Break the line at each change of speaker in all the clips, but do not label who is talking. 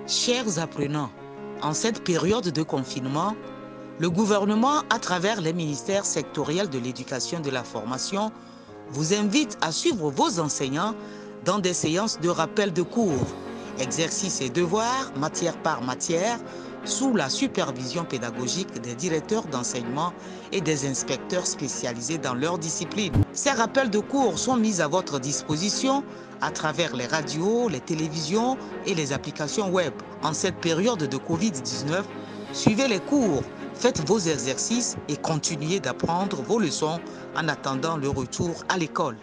Chers apprenants, en cette période de confinement, le gouvernement, à travers les ministères sectoriels de l'éducation et de la formation, vous invite à suivre vos enseignants dans des séances de rappel de cours, exercices et devoirs, matière par matière, sous la supervision pédagogique des directeurs d'enseignement et des inspecteurs spécialisés dans leur discipline. Ces rappels de cours sont mis à votre disposition à travers les radios, les télévisions et les applications web. En cette période de Covid-19, suivez les cours, faites vos exercices et continuez d'apprendre vos leçons en attendant le retour à l'école.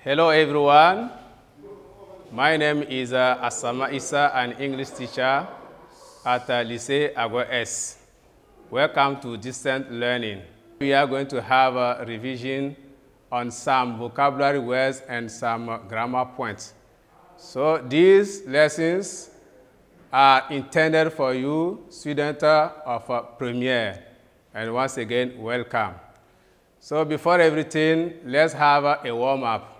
Hello everyone, my name is Asama Issa, an English teacher at Lycée Anglais. Welcome to Distant Learning. We are going to have a revision on some vocabulary words and some grammar points. So these lessons are intended for you, students of Premiere. And once again, welcome. So before everything, let's have a warm-up.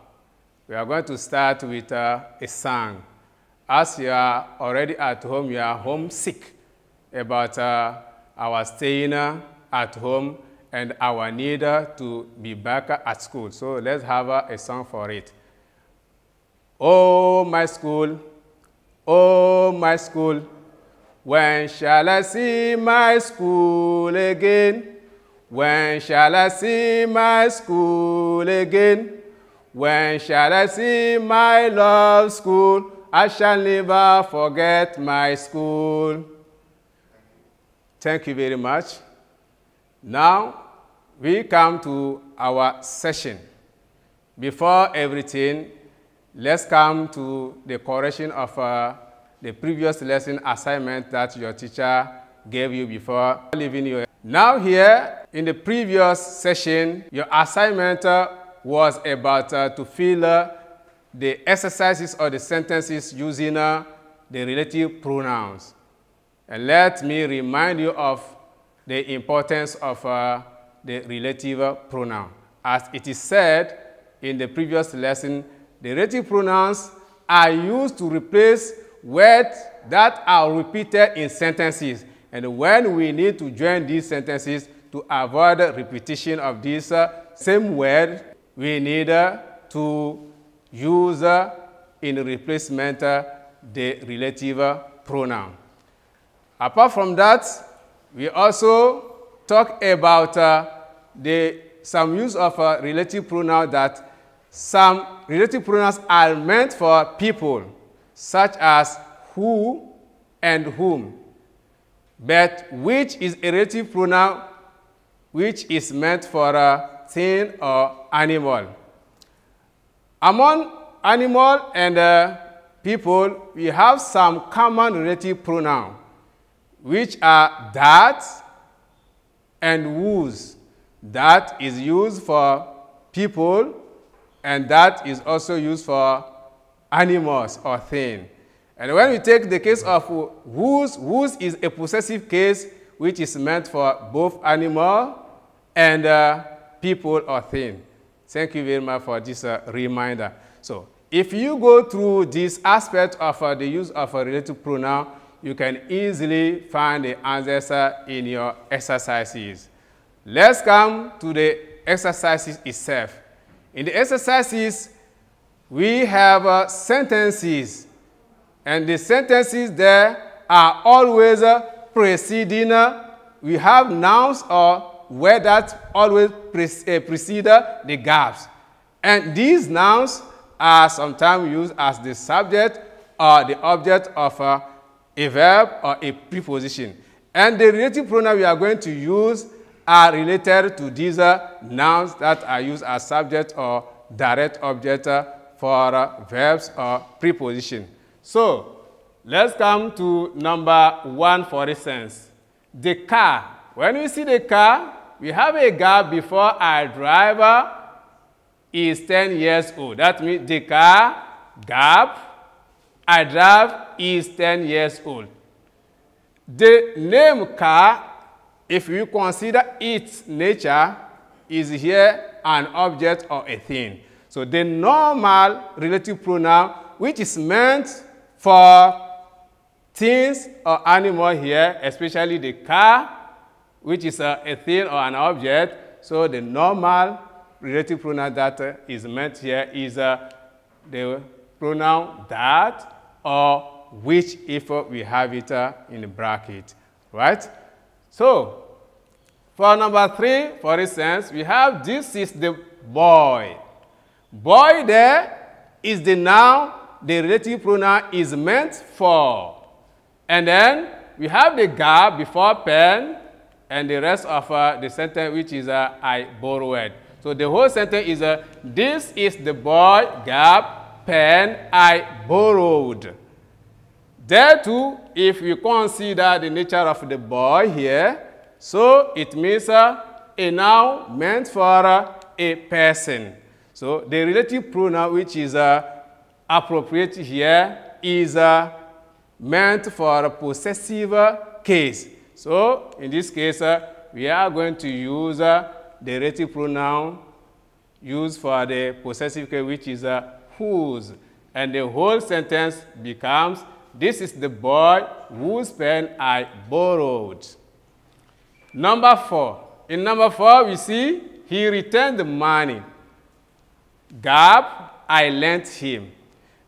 We are going to start with a song. As you are already at home, you are homesick about our staying at home and our need to be back at school. So let's have a song for it. Oh, my school, when shall I see my school again? When shall I see my school again? When shall I see my love school? I shall never forget my school. Thank you very much. Now, we come to our session. Before everything, let's come to the correction of the previous lesson assignment that your teacher gave you before leaving you. Now here, in the previous session, your assignment was about to fill the exercises or the sentences using the relative pronouns. And let me remind you of the importance of the relative pronoun. As it is said in the previous lesson, the relative pronouns are used to replace words that are repeated in sentences. And when we need to join these sentences to avoid repetition of this same word, we need to use in replacement the relative pronoun. Apart from that, we also talk about some use of relative pronoun, that some relative pronouns are meant for people, such as who and whom. But which is a relative pronoun which is meant for a thing or animal. Among animal and people, we have some common relative pronouns, which are that and whose. That is used for people, and that is also used for animals or things. And when we take the case of whose is a possessive case, which is meant for both animal and people or things. Thank you very much for this reminder. So if you go through this aspect of the use of a relative pronoun, you can easily find the answers in your exercises. Let's come to the exercises itself. In the exercises, we have sentences. And the sentences there are always preceding. We have nouns or words that always precede the gaps. And these nouns are sometimes used as the subject or the object of a verb or a preposition. And the relative pronouns we are going to use are related to these nouns that are used as subject or direct object for verbs or preposition. So, let's come to number 1, for instance. The car. When we see the car, we have a gap before our driver is 10 years old. That means the car, gap, I drive is 10 years old. The name car, if you consider its nature, is here an object or a thing. So the normal relative pronoun, which is meant for things or animal here, especially the car, which is a thing or an object. So the normal relative pronoun that is meant here is the pronoun that or which if we have it in the bracket, right? So for number 3, for instance, we have this is the boy. Boy there is the noun the relative pronoun is meant for. And then we have the gap before pen and the rest of the sentence, which is I borrowed. So the whole sentence is this is the boy, gap, pen, I borrowed. There too, if you consider the nature of the boy here, so it means a noun meant for a person. So the relative pronoun which is appropriate here is meant for a possessive case. So in this case, we are going to use the relative pronoun used for the possessive case, which is whose. And the whole sentence becomes, this is the boy whose pen I borrowed. Number 4. In number 4, we see he returned the money. Gap, I lent him.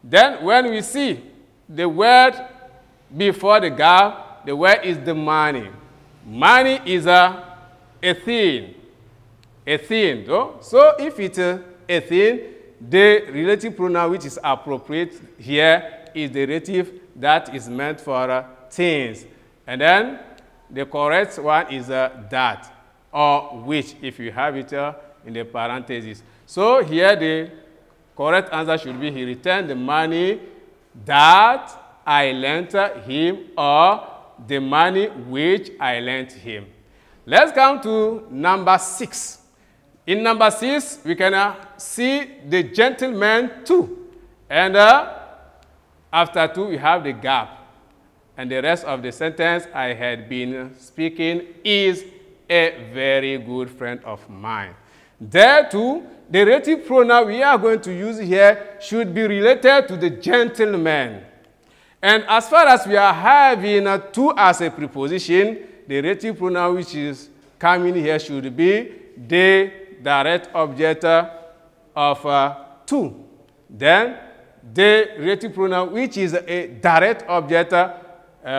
Then when we see the word before the gap, the word is the money. Money is a thing. A thing. So if it's a thing, the relative pronoun which is appropriate here is the relative that is meant for things. And then the correct one is that or which, if you have it in the parentheses. So here the correct answer should be he returned the money that I lent him or the money which I lent him. Let's come to number 6. In number 6, we can see the gentleman too. And after 2, we have the gap. And the rest of the sentence I had been speaking is a very good friend of mine. There too, the relative pronoun we are going to use here should be related to the gentleman. And as far as we are having to as a preposition, the relative pronoun which is coming here should be the direct object of to. Then the relative pronoun which is a direct object,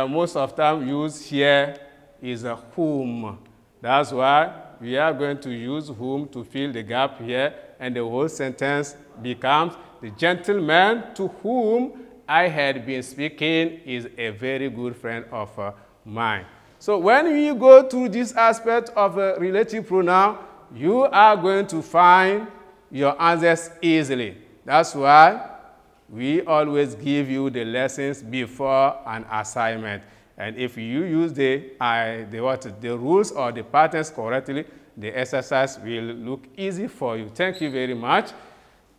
most of the time used here is whom. That's why we are going to use whom to fill the gap here, and the whole sentence becomes the gentleman to whom I had been speaking is a very good friend of mine. So when we go through this aspect of a relative pronoun, you are going to find your answers easily. That's why we always give you the lessons before an assignment. And if you use the rules or the patterns correctly, the exercise will look easy for you. Thank you very much.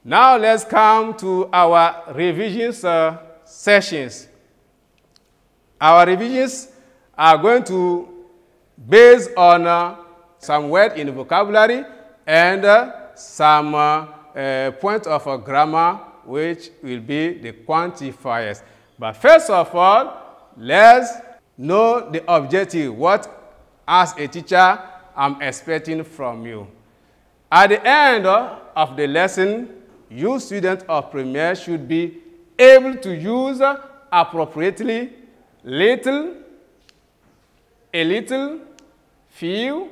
Now let's come to our revisions sessions. Our revisions are going to base on some word in vocabulary and some point of grammar, which will be the quantifiers. But first of all, let's know the objective, what as a teacher I'm expecting from you. At the end of the lesson, you students of Premier should be able to use appropriately little, a little, few,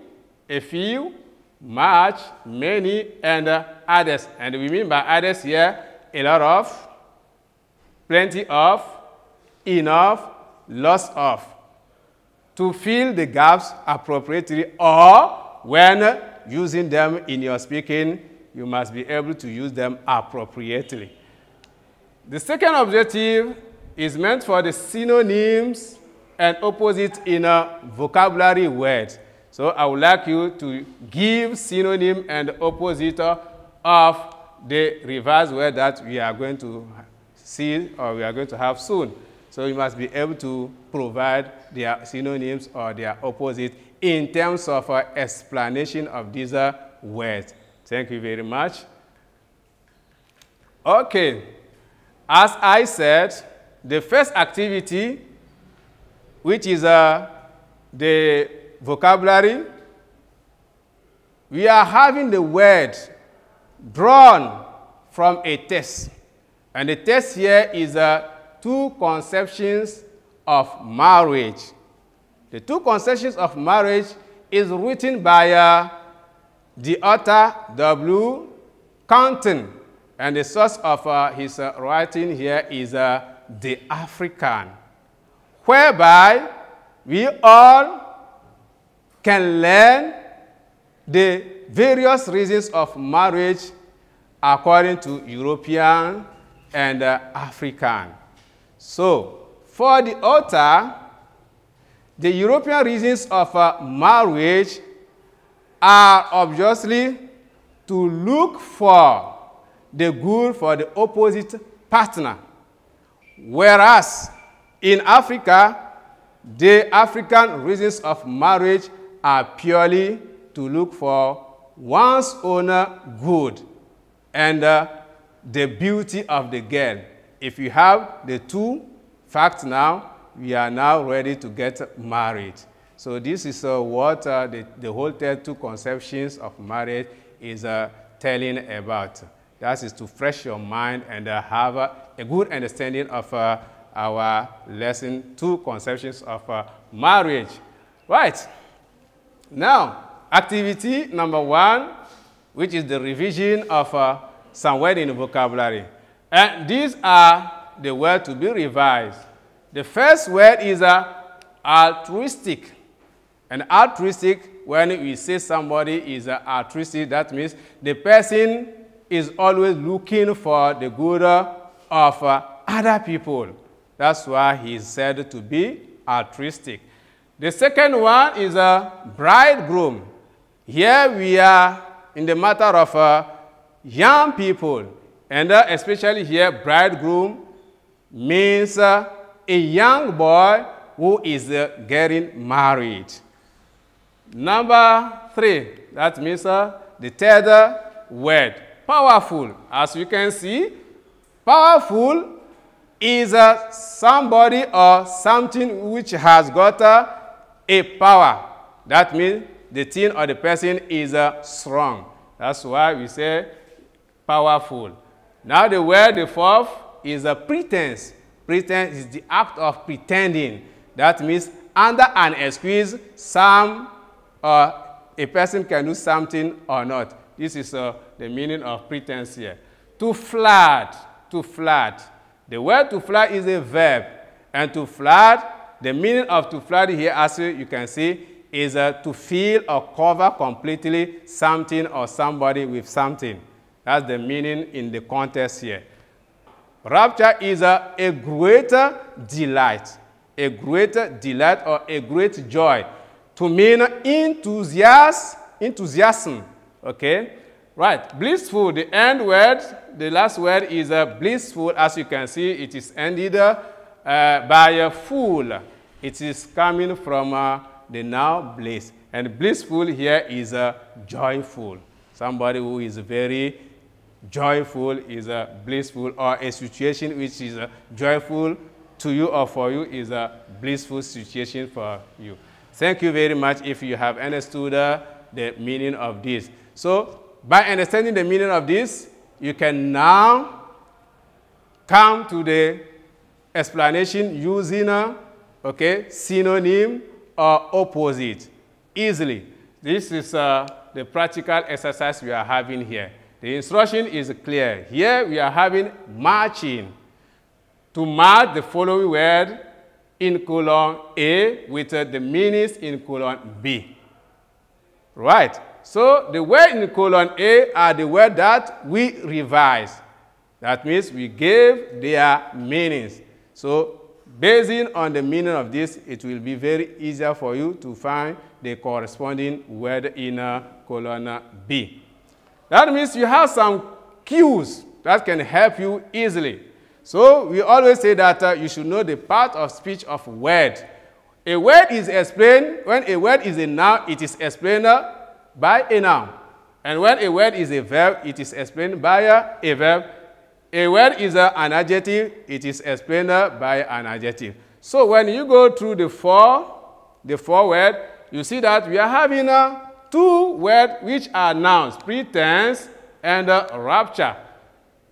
a few, much, many, and others. And we mean by others here, a lot of, plenty of, enough, lots of, to fill the gaps appropriately, or when using them in your speaking, you must be able to use them appropriately. The second objective is meant for the synonyms and opposite in a vocabulary words. So I would like you to give synonym and opposite of the reverse word that we are going to see or we are going to have soon. So you must be able to provide their synonyms or their opposite in terms of explanation of these words. Thank you very much. Okay. As I said, the first activity, which is the vocabulary, we are having the word drawn from a text. And the text here is two conceptions of marriage. The two conceptions of marriage is written by the author W. Compton. And the source of his writing here is The African, whereby we all can learn the various reasons of marriage according to European and African. So, for the author, the European reasons of marriage are obviously to look for the good for the opposite partner. Whereas in Africa, the African reasons of marriage are purely to look for one's own good and the beauty of the girl. If you have the two facts now, we are now ready to get married. So this is what the whole two conceptions of marriage is telling about. That is to fresh your mind and have a good understanding of our lesson, two conceptions of marriage. Right. Now, activity number 1, which is the revision of some words in the vocabulary. And these are the words to be revised. The first word is altruistic. And altruistic, when we say somebody is altruistic, that means the person is always looking for the good of other people. That's why he is said to be altruistic. The second one is bridegroom. Here we are in the matter of young people. And especially here, bridegroom means a young boy who is getting married. Number 3, that means the third word, powerful. As you can see, powerful is somebody or something which has got a power. That means the thing or the person is strong. That's why we say powerful. Now the word, the fourth, is a pretense. Pretense is the act of pretending. That means under an excuse, a person can do something or not. This is the meaning of pretense here. To flirt, to flirt. The word to flirt is a verb. And to flirt, the meaning of to flirt here, as you can see, is to fill or cover completely something or somebody with something. That's the meaning in the context here. Rapture is a greater delight. A greater delight or a great joy. To mean enthusiasm. Okay? Right. Blissful, the end word, the last word is blissful. As you can see, it is ended by a full. It is coming from the noun bliss. And blissful here is joyful. Somebody who is very joyful is blissful, or a situation which is joyful to you or for you is a blissful situation for you. Thank you very much if you have understood the meaning of this. So, by understanding the meaning of this, you can now come to the explanation using synonym or opposite easily. This is the practical exercise we are having here. The instruction is clear. Here we are having matching. To match the following word in column A with the meanings in column B. Right. So the word in column A are the words that we revise. That means we gave their meanings. So basing on the meaning of this, it will be very easier for you to find the corresponding word in column B. That means you have some cues that can help you easily. So we always say that you should know the part of speech of word. A word is explained, when a word is a noun, it is explained by a noun. And when a word is a verb, it is explained by a verb. a word is an adjective, it is explained by an adjective. So when you go through the four words, you see that we are having two words which are nouns, pretense and rapture.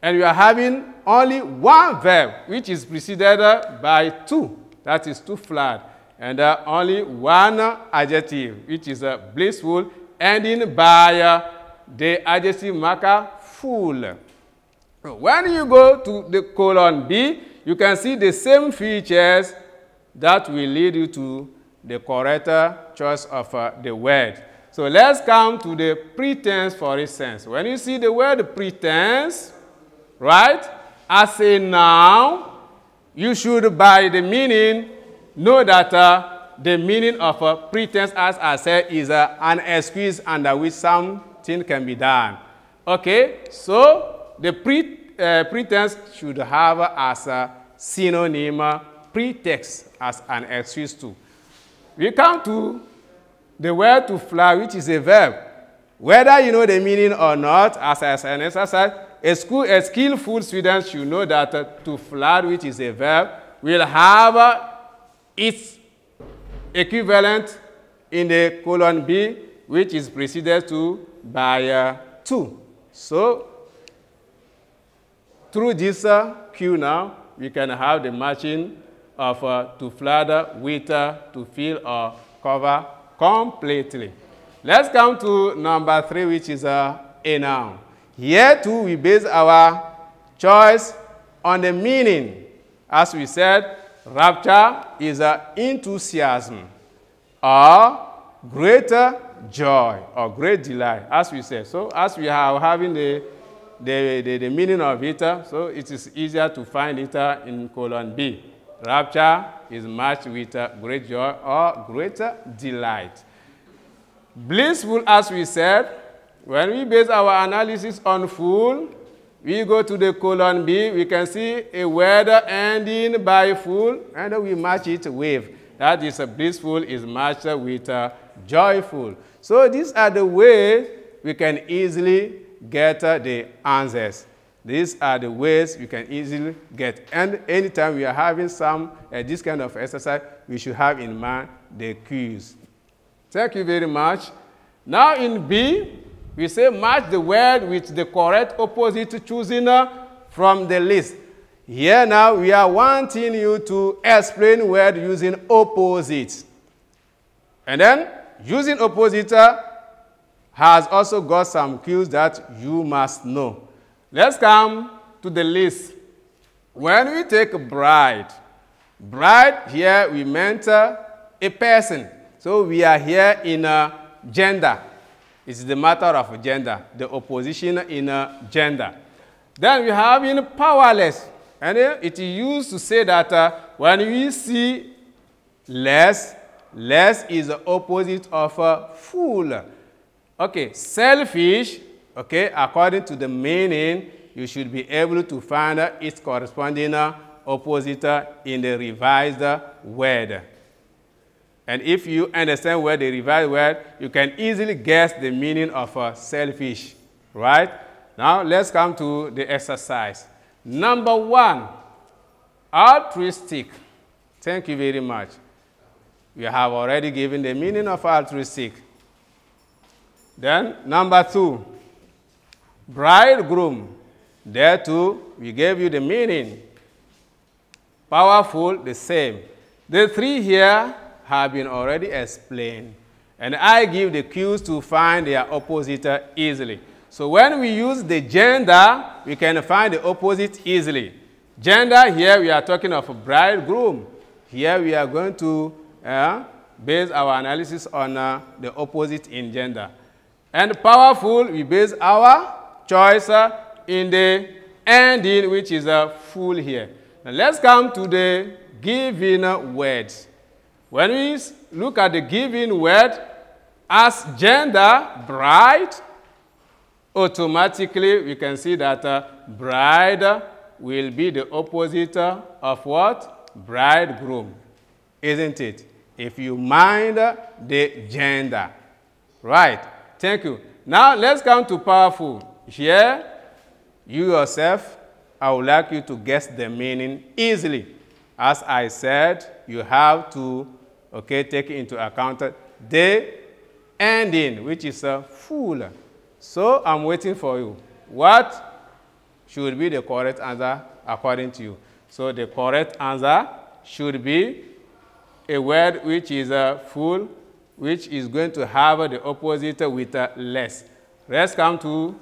And we are having only one verb which is preceded by two, that is to flood, and only one adjective which is blissful, ending by the adjective marker full. When you go to the colon B, you can see the same features that will lead you to the correct choice of the word. So let's come to the pretense, for instance. When you see the word pretense, right, as a noun, you should, by the meaning, know that the meaning of pretense, as I said, is an excuse under which something can be done. Okay, so the pretense should have as a synonym pretext, as an excuse too. We come to the word to fly, which is a verb. Whether you know the meaning or not, as an exercise, a skillful student should know that to flood, which is a verb, will have its equivalent in the colon B, which is preceded to by to. So, through this cue now, we can have the matching of to flood with to fill or cover completely. Let's come to number 3, which is a noun. Here too, we base our choice on the meaning. As we said, rapture is enthusiasm or greater joy or great delight, as we said. So as we are having the meaning of it, so it is easier to find it in colon B. Rapture is matched with great joy or greater delight. Blissful, as we said, when we base our analysis on full, we go to the colon B, we can see a word ending by full, and we match it with. That is blissful is matched with joyful. So these are the ways we can easily get the answers. These are the ways we can easily get. And anytime we are having this kind of exercise, we should have in mind the cues. Thank you very much. Now in B, we say match the word with the correct opposite choosing from the list. Here now we are wanting you to explain word using opposite. And then using opposite has also got some cues that you must know. Let's come to the list. When we take bride, bride here we meant a person. So we are here in gender. It's the matter of gender, the opposition in gender. Then we have in powerless. And it is used to say that when we see less, less is the opposite of full. Okay, selfish, okay, according to the meaning, you should be able to find its corresponding opposite in the revised word. And if you understand where the revised word, you can easily guess the meaning of selfish, right? Now, let's come to the exercise. Number 1, altruistic. Thank you very much. We have already given the meaning of altruistic. Then, number 2, bridegroom. There too, we gave you the meaning. Powerful, the same. The 3 here have been already explained. And I give the cues to find their opposite easily. So when we use the gender, we can find the opposite easily. Gender, here we are talking of bridegroom. Here we are going to base our analysis on the opposite in gender. And powerful, we base our choice in the ending, which is full here. Now let's come to the given words. When we look at the given word as gender, bride, automatically we can see that bride will be the opposite of what? Bridegroom, isn't it? If you mind the gender. Right. Thank you. Now let's come to powerful. Here, you yourself, I would like you to guess the meaning easily. As I said, you have to, take into account the ending, which is a full. So I'm waiting for you. What should be the correct answer according to you? So the correct answer should be a word which is full, which is going to have the opposite with less. Let's come to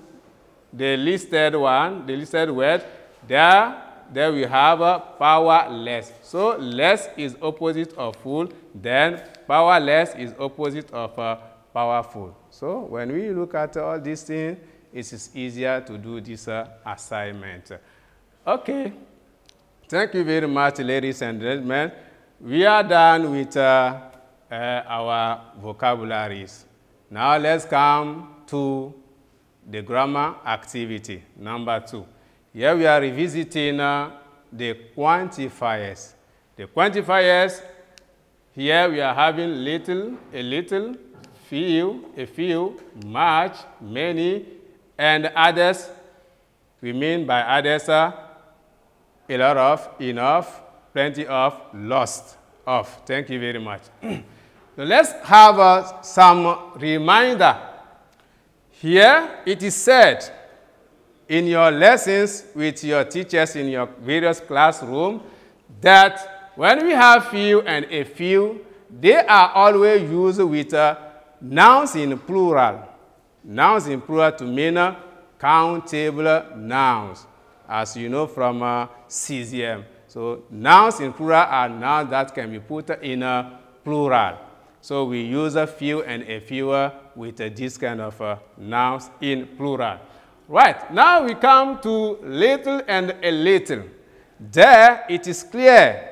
the listed one, the listed word. There we have powerless. So less is opposite of full, then powerless is opposite of powerful. So when we look at all these things, it is easier to do this assignment. Okay. Thank you very much, ladies and gentlemen. We are done with our vocabularies. Now let's come to the grammar activity, number 2. Here we are revisiting the quantifiers. The quantifiers, here we are having little, a little, a few, much, many, and others. We mean by others a lot of, enough, plenty of, lost of. Thank you very much. So let's have some reminder. Here it is said in your lessons with your teachers in your various classrooms that when we have few and a few, they are always used with nouns in plural. Nouns in plural to mean countable nouns, as you know from CZM. So nouns in plural are nouns that can be put in plural. So we use a few and a fewer with this kind of nouns in plural. Right, now we come to little and a little. There it is clear.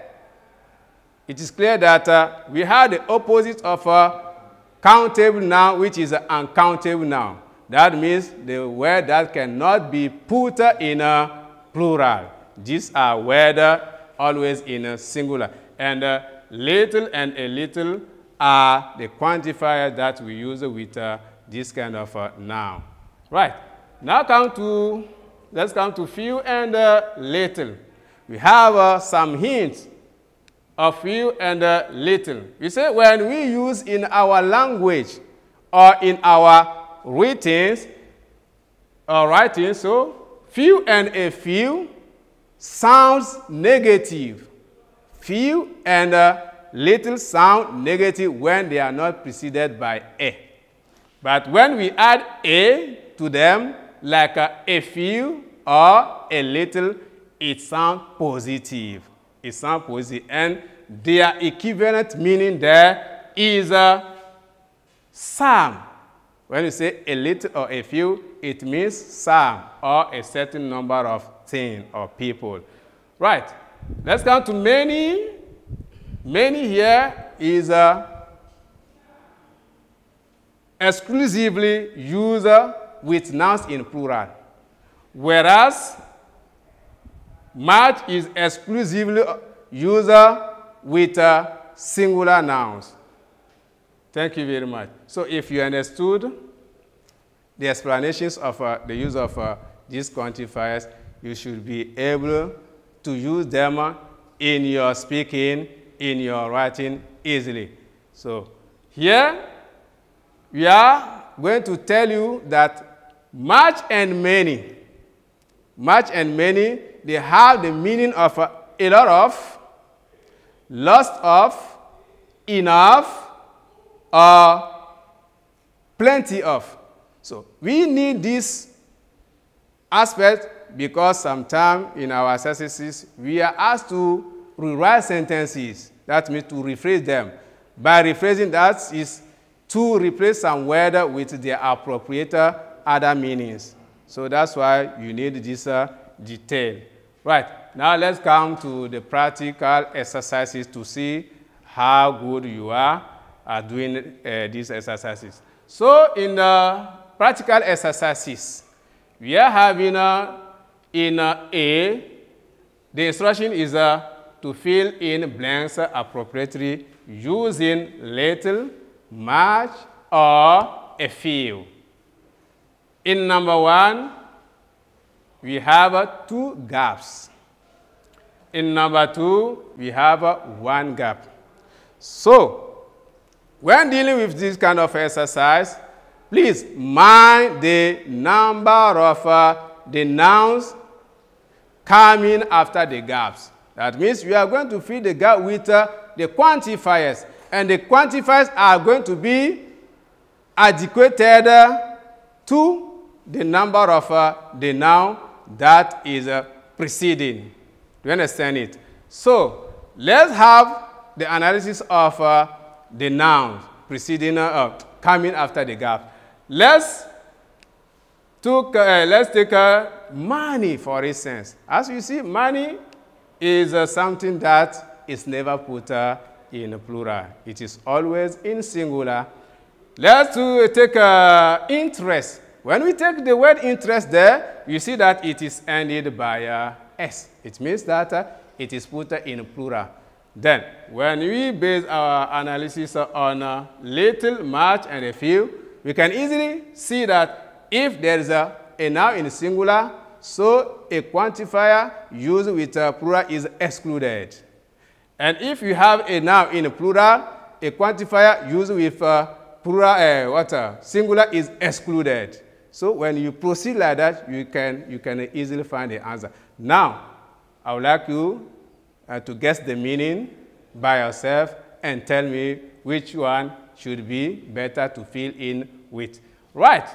It is clear that we have the opposite of countable noun, which is an uncountable noun. That means the word that cannot be put in a plural. These are words always in a singular. And little and a little are the quantifiers that we use with this kind of noun. Right. Now let's come to few and little. We have some hints of few and little. We say when we use in our language or in our writings, so few and a few sounds negative. Few and little sound negative when they are not preceded by a. But when we add a to them, like a few or a little, it sounds positive. It sounds positive. And their equivalent meaning there is some. When you say a little or a few, it means some or a certain number of things or people. Right. Let's come to many. Many here is exclusively used with nouns in plural, whereas much is exclusively used with singular nouns. Thank you very much. So if you understood the explanations of the use of these quantifiers, you should be able to use them in your speaking, in your writing easily. So here we are going to tell you that much and many, they have the meaning of a lot of, lots of, enough, or plenty of. So we need this aspect because sometimes in our exercises we are asked to rewrite sentences. That means to rephrase them. By rephrasing, that is to replace some word with their appropriate other meanings. So that's why you need this detail. Right, now let's come to the practical exercises to see how good you are at doing these exercises. So in practical exercises, we are having in A, the instruction is to fill in blanks appropriately using little, much, or a few. In number 1, we have 2 gaps. In number 2, we have 1 gap. So, when dealing with this kind of exercise, please mind the number of the nouns coming after the gaps. That means we are going to fill the gap with the quantifiers. And the quantifiers are going to be adequated to the number of the noun that is preceding. Do you understand it? So, let's have the analysis of the nouns preceding, coming after the gap. Let's take money, for instance. As you see, money is something that is never put in plural. It is always in singular. Let's take interest. When we take the word interest there, you see that it is ended by S. It means that it is put in plural. Then, when we base our analysis on little, much, and a few, we can easily see that if there is a noun in singular, so a quantifier used with plural is excluded. And if you have a noun in plural, a quantifier used with plural, singular is excluded. So when you proceed like that, you can easily find the answer. Now, I would like you to guess the meaning by yourself and tell me which one should be better to fill in with. Right.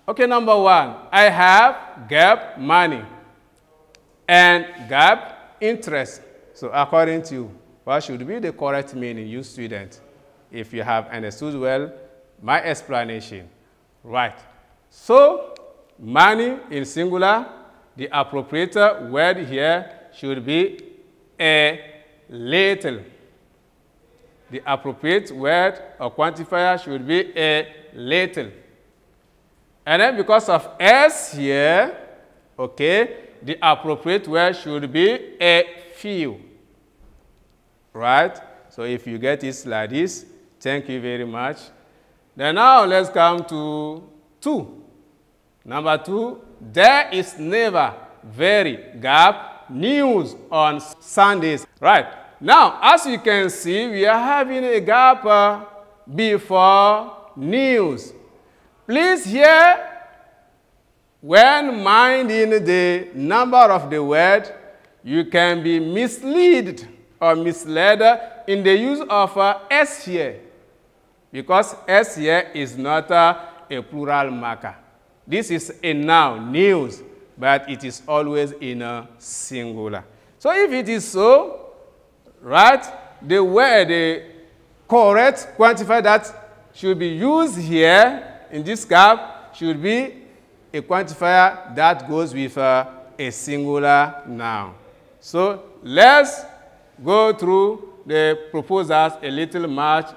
Okay, number 1. I have gap money and gap interest. So according to you, what should be the correct meaning, you student, if you have understood well my explanation? Right. So, money in singular, the appropriate word here should be a little. The appropriate word or quantifier should be a little. And then because of S here, okay, the appropriate word should be a few. Right? So if you get it like this, thank you very much. Then now let's come to 2. Number 2, there is never very gap news on Sundays. Right. Now, as you can see, we are having a gap before news. Please here, when minding the number of the word, you can be misled or misled in the use of S here, because S here is not a plural marker. This is a noun, news, but it is always in a singular. So if it is so, right, the correct quantifier that should be used here in this gap should be a quantifier that goes with a singular noun. So let's go through the proposals a little, much,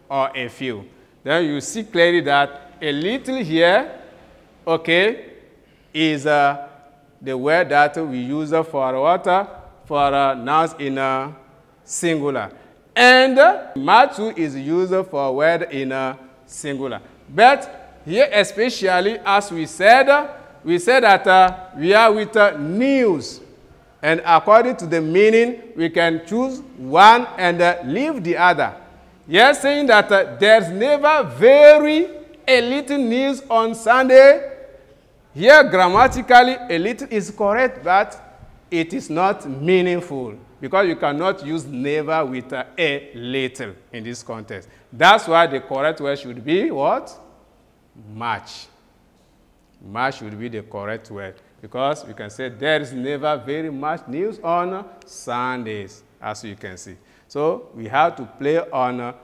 or a few. Then you see clearly that a little here, okay, is the word that we use for water, for nouns in a singular. And much is used for a word in a singular. But here especially, as we said that we are with news. And according to the meaning, we can choose one and leave the other. Yes, saying that there's never very a little news on Sunday. Here, grammatically, a little is correct, but it is not meaningful because you cannot use never with a little in this context. That's why the correct word should be what? Much. Much should be the correct word because we can say there is never very much news on Sundays, as you can see. So we have to play on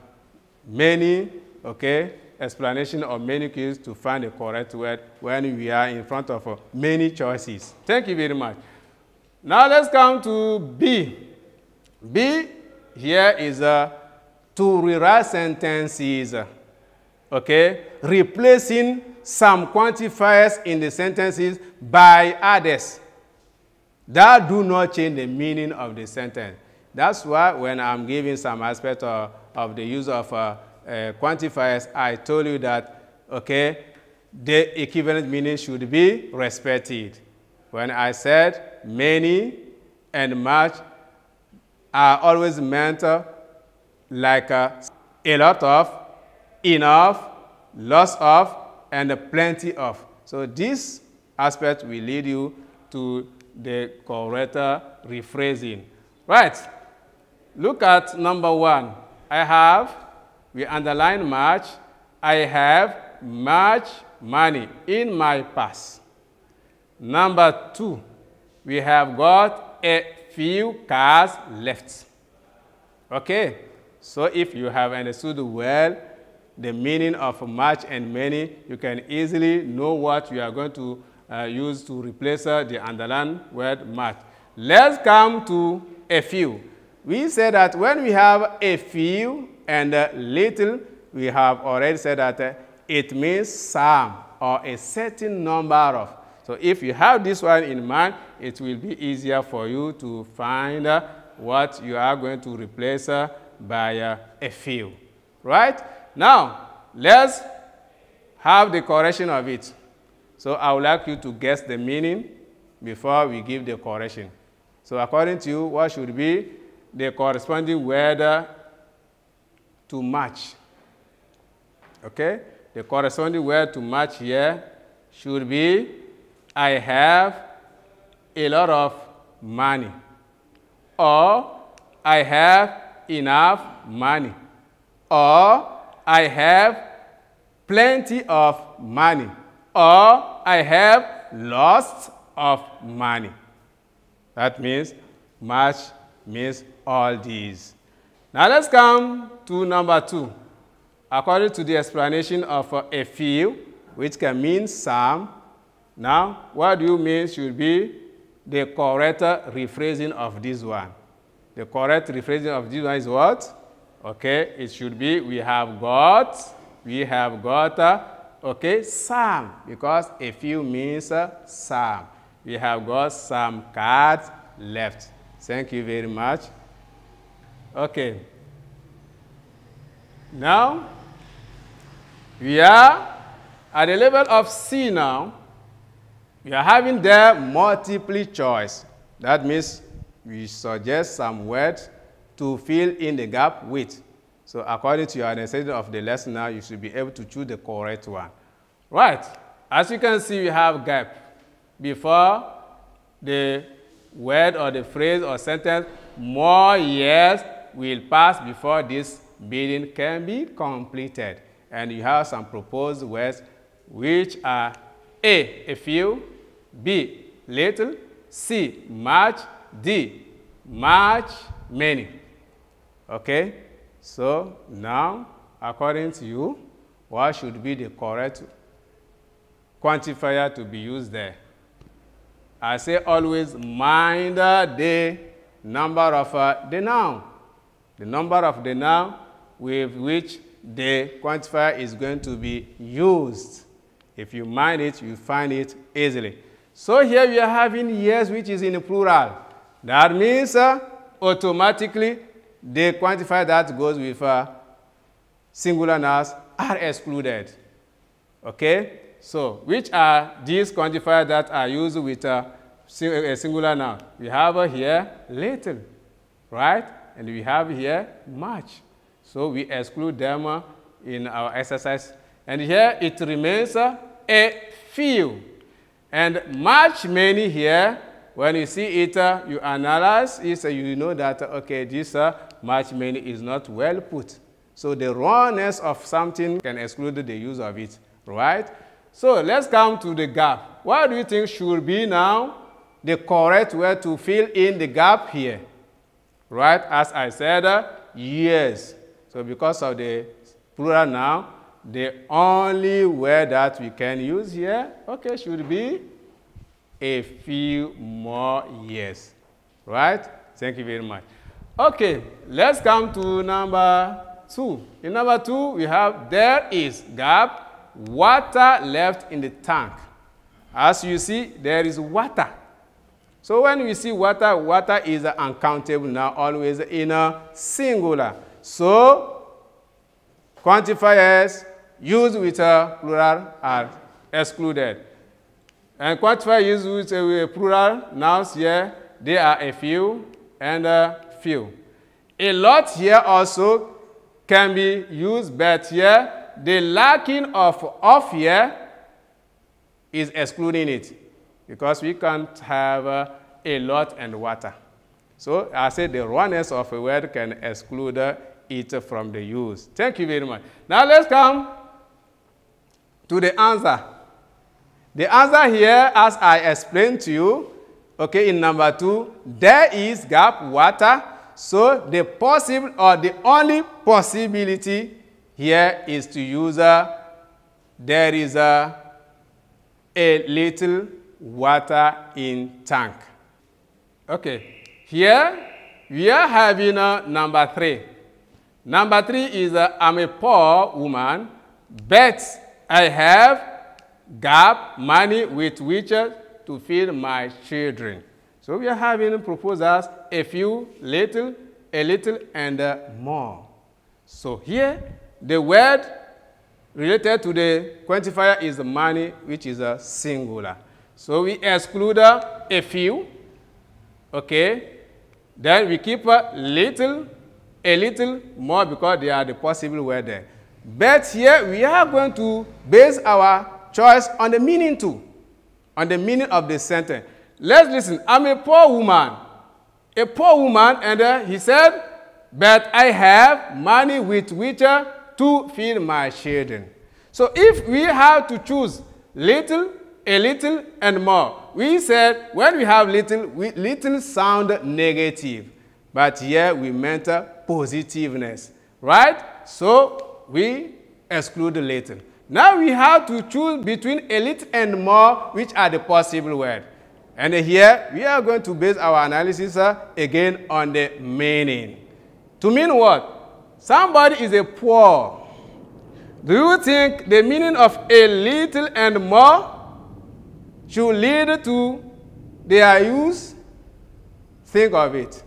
many, okay, explanation of many cues to find the correct word when we are in front of many choices. Thank you very much. Now let's come to B. B here is to rewrite sentences, okay, replacing some quantifiers in the sentences by others that do not change the meaning of the sentence. That's why when I'm giving some aspect of the use of quantifiers, I told you that, okay, the equivalent meaning should be respected. When I said many and much are always meant like a lot of, enough, lots of, and plenty of. So this aspect will lead you to the correct rephrasing. Right. Look at number 1. We underline much. I have much money in my purse. Number 2, we have got a few cars left. Okay, so if you have understood well the meaning of much and many, you can easily know what you are going to use to replace the underlined word much. Let's come to a few. We said that when we have a few and little, we have already said that it means some or a certain number of. So if you have this one in mind, it will be easier for you to find what you are going to replace by a few. Right? Now, let's have the correction of it. So I would like you to guess the meaning before we give the correction. So according to you, what should be the corresponding word to match? Okay? The corresponding word to match here should be I have a lot of money, or I have enough money, or I have plenty of money, or I have lots of money. That means much means all these. Now let's come to number 2. According to the explanation of a few, which can mean some, now what do you mean should be the correct rephrasing of this one? The correct rephrasing of this one is what? Okay, it should be we have got, okay, some, because a few means some. We have got some cards left. Thank you very much. Okay. Now, we are at the level of C now. We are having there multiple choice. That means we suggest some words to fill in the gap with. So according to your understanding of the lesson now, you should be able to choose the correct one. Right. As you can see, we have gap before the word or the phrase or sentence. More years will pass before this building can be completed. And you have some proposed words which are A, a few, B, little, C, much, D, much, many. Okay? So now, according to you, what should be the correct quantifier to be used there? I say always mind the number of the noun. The number of the noun with which the quantifier is going to be used. If you mind it, you find it easily. So here we are having years, which is in the plural. That means automatically the quantifier that goes with singular nouns are excluded. Okay? So which are these quantifiers that are used with a singular noun? We have here little, right? And we have here much. So we exclude them in our exercise. And here it remains a few. And much, many here, when you see it, you analyze it, you know that, okay, this much, many is not well put. So the rawness of something can exclude the use of it, right? So let's come to the gap. What do you think should be now the correct way to fill in the gap here? Right, as I said, years. So because of the plural now, the only word that we can use here, okay, should be a few more years. Right? Thank you very much. Okay, let's come to number 2. In number 2, we have there is gap, water left in the tank. As you see, there is water. So when we see water, water is uncountable now, always in a singular. So quantifiers used with a plural are excluded. And quantifier is used with plural nouns here. They are a few and a few. A lot here also can be used, but here the lacking of here is excluding it because we can't have a lot and water. So I said the rawness of a word can exclude it from the use. Thank you very much. Now let's come to the answer. The answer here, as I explained to you, okay, in number 2, there is gap water. So the possible or the only possibility here is to use there is a little water in tank. Okay, here we are having number 3. Number 3 is I'm a poor woman, but I have gap money with which to feed my children. So we are having proposals, a few, little, a little, and more. So here, the word related to the quantifier is money, which is a singular. So we exclude a few, okay? Then we keep a little more because they are the possible word there. But here we are going to base our choice on the meaning too, on the meaning of the sentence. Let's listen. I'm a poor woman. A poor woman, and he said, but I have money with which to feed my children. So if we have to choose little, a little, and more, we said when we have little, little sound negative. But here we meant positiveness, right? So we exclude little. Now we have to choose between a little and more, which are the possible words. And here we are going to base our analysis again on the meaning. To mean what? Somebody is a poor. Do you think the meaning of a little and more should lead to their use? Think of it.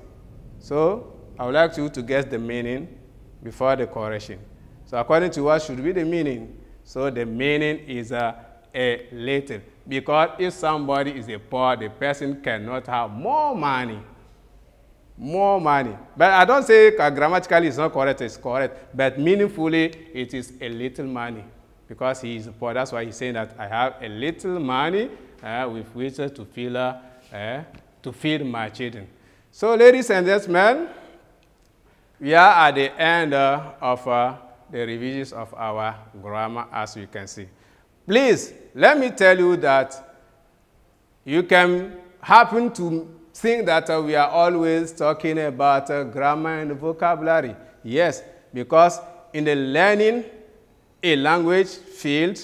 So I would like you to guess the meaning before the correction. So according to what should be the meaning? So the meaning is a little. Because if somebody is a poor, the person cannot have more money. More money. But I don't say grammatically it's not correct, it's correct. But meaningfully, it is a little money. Because he is poor. That's why he's saying that I have a little money with which to feed my children. So ladies and gentlemen, we are at the end of the revisions of our grammar, as you can see. Please, let me tell you that you can happen to think that we are always talking about grammar and vocabulary. Yes, because in the learning a language field,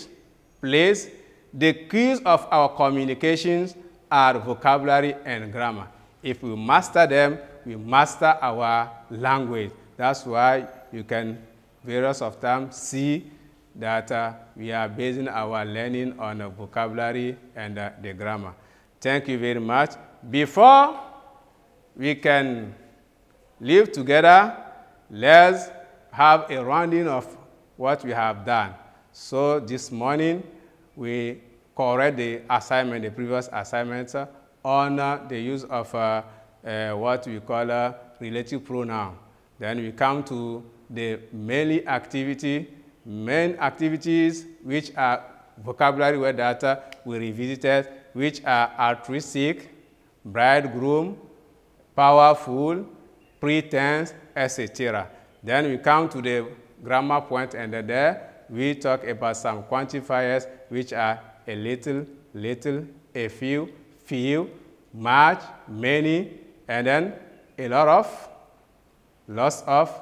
place, the keys of our communications are vocabulary and grammar. If we master them, we master our language. That's why you can various of times see that we are basing our learning on vocabulary and the grammar. Thank you very much. Before we can live together, let's have a rounding of what we have done. So this morning, we correct the assignment, the previous assignments on the use of what we call relative pronoun. Then we come to the main activities which are vocabulary word data we revisited, which are altruistic, bridegroom, powerful, pretense, etc. Then we come to the grammar point, and there we talk about some quantifiers which are a little, a few, much, many, and then a lot of, lots of,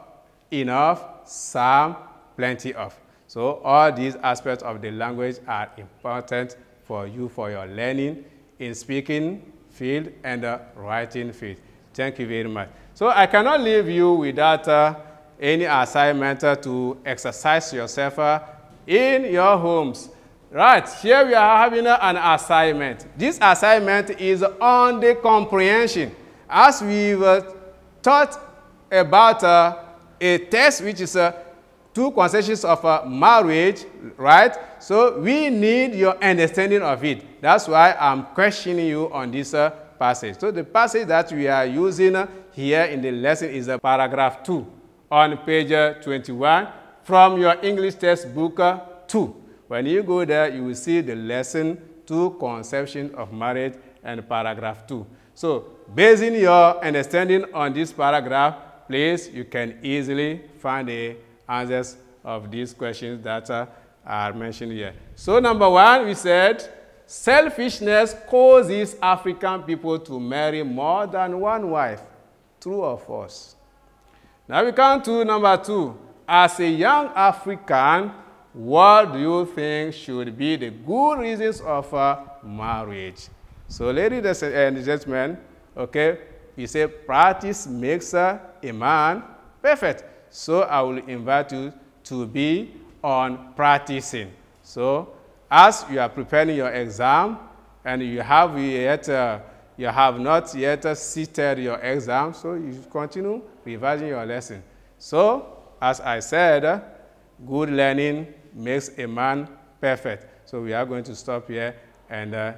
enough, some, plenty of. So all these aspects of the language are important for you, for your learning in speaking field and writing field. Thank you very much. So I cannot leave you without any assignment to exercise yourself in your homes. Right, here we are having an assignment. This assignment is on the comprehension. As we've taught about a test which is two conceptions of marriage, right? So we need your understanding of it. That's why I'm questioning you on this passage. So the passage that we are using here in the lesson is paragraph 2 on page 21 from your English textbook 2. When you go there, you will see the lesson 2, conception of marriage, and paragraph 2. So basing your understanding on this paragraph, please, you can easily find the answers of these questions that are mentioned here. So number 1, we said, selfishness causes African people to marry more than one wife. True or false? Now we come to number 2. As a young African, what do you think should be the good reasons of marriage? So ladies and gentlemen, okay, you say practice makes a man perfect. So I will invite you to be on practicing. So as you are preparing your exam and you have not yet seated your exam, so you continue revising your lesson. So as I said, good learning makes a man perfect. So we are going to stop here and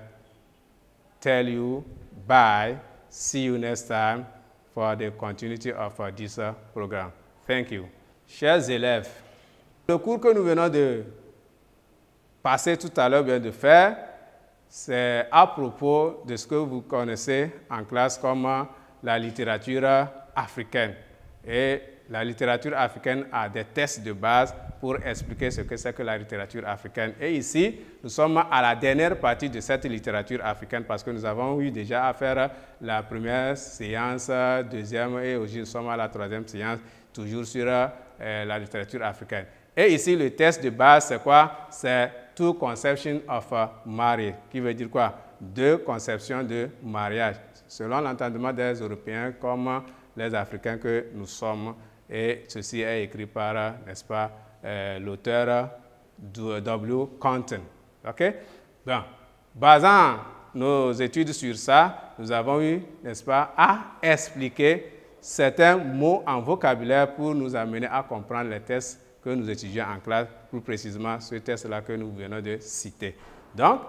tell you bye. See you next time for the continuity of this programme. Thank you. Chers élèves, le cours que nous venons de passer tout à l'heure, bien de faire, c'est à propos de ce que vous connaissez en classe comme la littérature africaine. Et la littérature africaine a des tests de base pour expliquer ce que c'est que la littérature africaine. Et ici, nous sommes à la dernière partie de cette littérature africaine parce que nous avons eu déjà à faire la première séance, deuxième et aujourd'hui nous sommes à la troisième séance, toujours sur la littérature africaine. Et ici, le test de base, c'est quoi? C'est two conception of marriage, qui veut dire quoi? Deux conceptions de mariage, selon l'entendement des Européens comme les Africains que nous sommes. Et ceci est écrit par, n'est-ce pas, l'auteur W. Compton. OK? Bon, basant nos études sur ça, nous avons eu, n'est-ce pas, à expliquer certains mots en vocabulaire pour nous amener à comprendre les tests que nous étudions en classe, plus précisément ce test-là que nous venons de citer. Donc,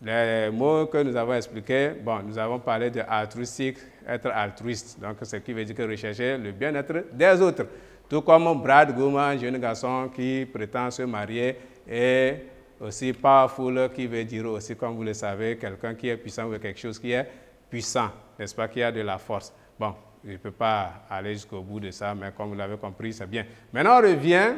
les mots que nous avons expliqués, bon, nous avons parlé de altruistique, être altruiste, donc ce qui veut dire que rechercher le bien-être des autres. Tout comme bridegroom, un jeune garçon qui prétend se marier, et aussi powerful, qui veut dire aussi, comme vous le savez, quelqu'un qui est puissant ou quelque chose qui est puissant, n'est-ce pas, qui a de la force. Bon, je ne peux pas aller jusqu'au bout de ça, mais comme vous l'avez compris, c'est bien. Maintenant, on revient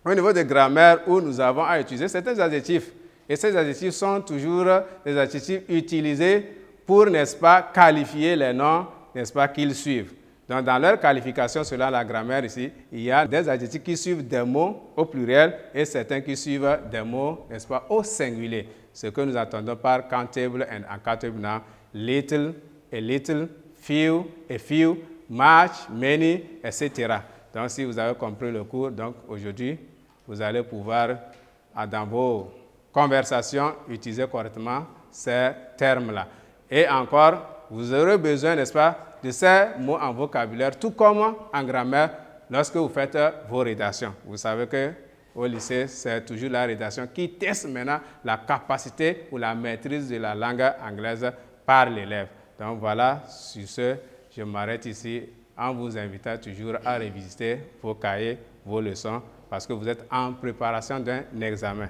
au niveau de grammaire où nous avons à utiliser certains adjectifs. Et ces adjectifs sont toujours des adjectifs utilisés pour, n'est-ce pas, qualifier les noms, n'est-ce pas, qu'ils suivent. Donc, dans leur qualification, selon la grammaire ici, il y a des adjectifs qui suivent des mots au pluriel et certains qui suivent des mots, n'est-ce pas, au singulier. Ce que nous entendons par countable and uncountable noun, little, a little, few, a few, much, many, etc. Donc, si vous avez compris le cours, donc aujourd'hui, vous allez pouvoir, dans vos conversations, utiliser correctement ces termes-là. Et encore, vous aurez besoin, n'est-ce pas, de ces mots en vocabulaire, tout comme en grammaire, lorsque vous faites vos rédactions. Vous savez qu'au lycée, c'est toujours la rédaction qui teste maintenant la capacité ou la maîtrise de la langue anglaise par l'élève. Donc voilà, sur ce, je m'arrête ici en vous invitant toujours à revisiter vos cahiers, vos leçons, parce que vous êtes en préparation d'un examen.